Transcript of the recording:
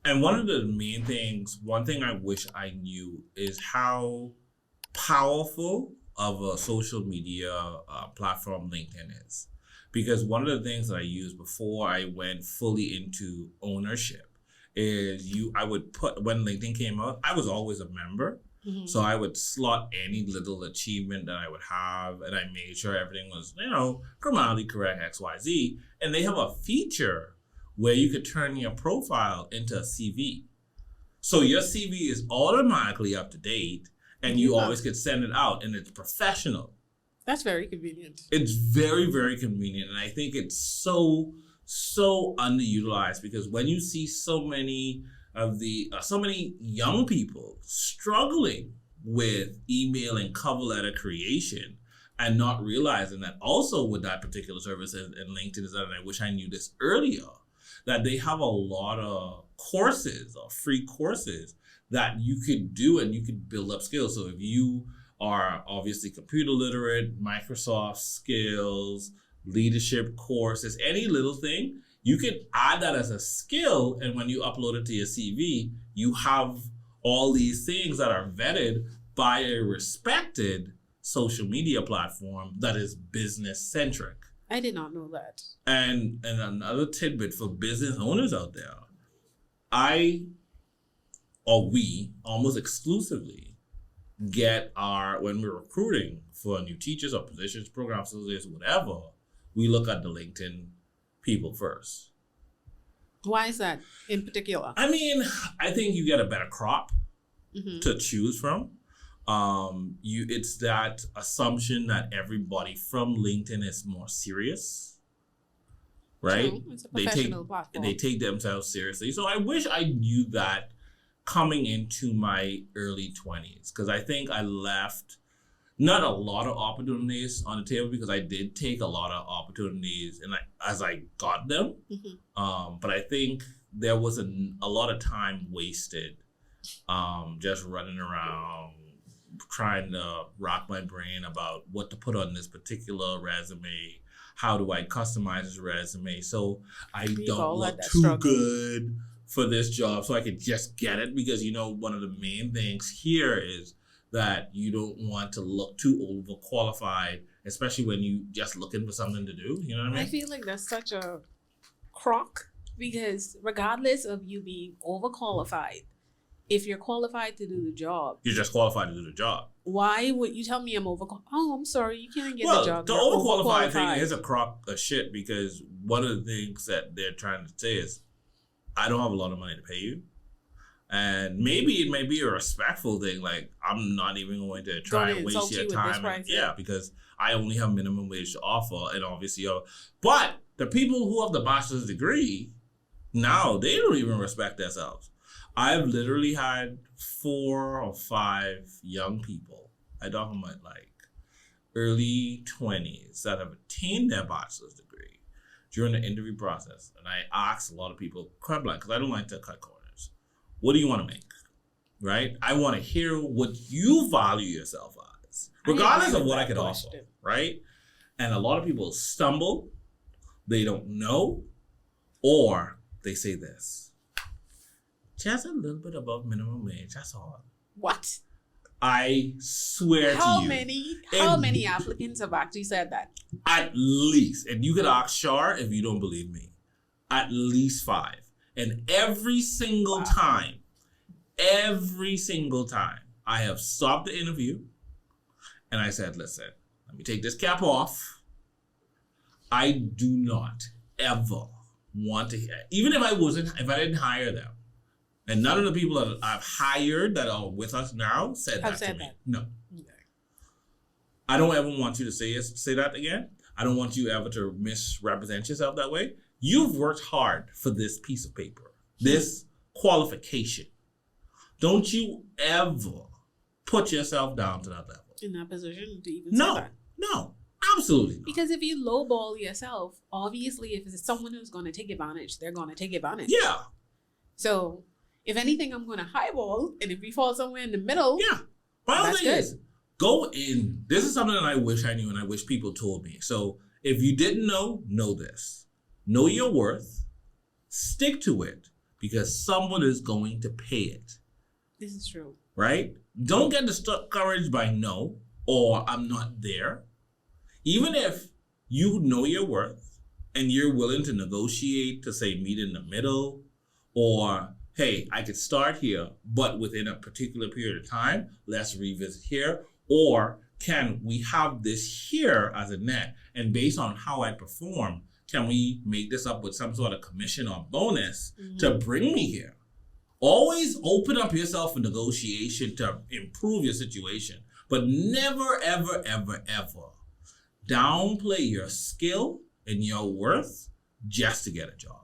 And one of the main things, one thing I wish I knew is how powerful of a social media platform LinkedIn is. Because one of the things that I used before I went fully into ownership is I would put, when LinkedIn came out, I was always a member. Mm-hmm. So I would slot any little achievement that I would have, and I made sure everything was, grammatically correct, X, Y, Z. And they have a feature where you could turn your profile into a CV. So your CV is automatically up to date, and you always could send it out, and it's professional. That's very convenient. It's very, very convenient. And I think it's so underutilized, because when you see so many young people struggling with email and cover letter creation and not realizing that also with that particular service and LinkedIn is that, and I wish I knew this earlier, that they have a lot of courses or free courses that you could do and you could build up skills. So if you are obviously computer literate, Microsoft skills, leadership courses, any little thing, you can add that as a skill. And when you upload it to your CV, you have all these things that are vetted by a respected social media platform that is business centric. I did not know that. And another tidbit for business owners out there, we almost exclusively get when we're recruiting for new teachers or positions, program facilitators, whatever, we look at the LinkedIn people first. Why is that in particular? I mean, I think you get a better crop to choose from. It's that assumption that everybody from LinkedIn is more serious, right? True. It's a professional platform. They take themselves seriously. So I wish I knew that coming into my early 20s, because I think I left not a lot of opportunities on the table, because I did take a lot of opportunities and as I got them. But I think there was a lot of time wasted just running around trying to rock my brain about what to put on this particular resume. How do I customize this resume so I don't look too good for this job, so I could just get it? Because, one of the main things here is that you don't want to look too overqualified, especially when you just looking for something to do. You know what I mean? I feel like that's such a crock, because regardless of you being overqualified, if you're qualified to do the job, you're just qualified to do the job. Why would you tell me I'm overqualified? Oh, I'm sorry, you can't get the job. The overqualified thing is a crock of shit, because one of the things that they're trying to say is, I don't have a lot of money to pay you. And maybe it may be a respectful thing, like, I'm not even going to try and waste your time. Because I only have minimum wage to offer, and obviously, but the people who have the bachelor's degree, now they don't even respect themselves. I've literally had 4 or 5 young people, I talk about like early 20s, that have attained their bachelor's degree during the interview process. And I asked a lot of people, point blank, because I don't like to cut corners, what do you want to make? Right? I want to hear what you value yourself as, regardless of what I could offer. Right? And a lot of people stumble, they don't know, or they say this: just a little bit above minimum wage, that's all. What? I swear to you. How many applicants have actually said that? At least, and you could ask Shar if you don't believe me, at least 5. And every single time, I have stopped the interview and I said, listen, let me take this cap off. I do not ever want to hear, even if I didn't hire them, and none of the people that I've hired that are with us now said that to me. No. Okay. I don't ever want you to say that again. I don't want you ever to misrepresent yourself that way. You've worked hard for this piece of paper, this qualification. Don't you ever put yourself down to that level. In that position to even say that. No, absolutely not. Because if you lowball yourself, obviously if it's someone who's going to take advantage, they're going to take advantage. Yeah. So if anything, I'm going to highball, and if we fall somewhere in the middle, my whole thing is, go in. This is something that I wish I knew, and I wish people told me. So if you didn't know this. Know your worth. Stick to it. because someone is going to pay it. This is true. Right? Don't get discouraged by no or I'm not there. Even if you know your worth and you're willing to negotiate to say meet in the middle, or hey, I could start here, but within a particular period of time, let's revisit here. Or can we have this here as a net? And based on how I perform, can we make this up with some sort of commission or bonus to bring me here? Always open up yourself for negotiation to improve your situation. But never, ever, ever, ever downplay your skill and your worth just to get a job.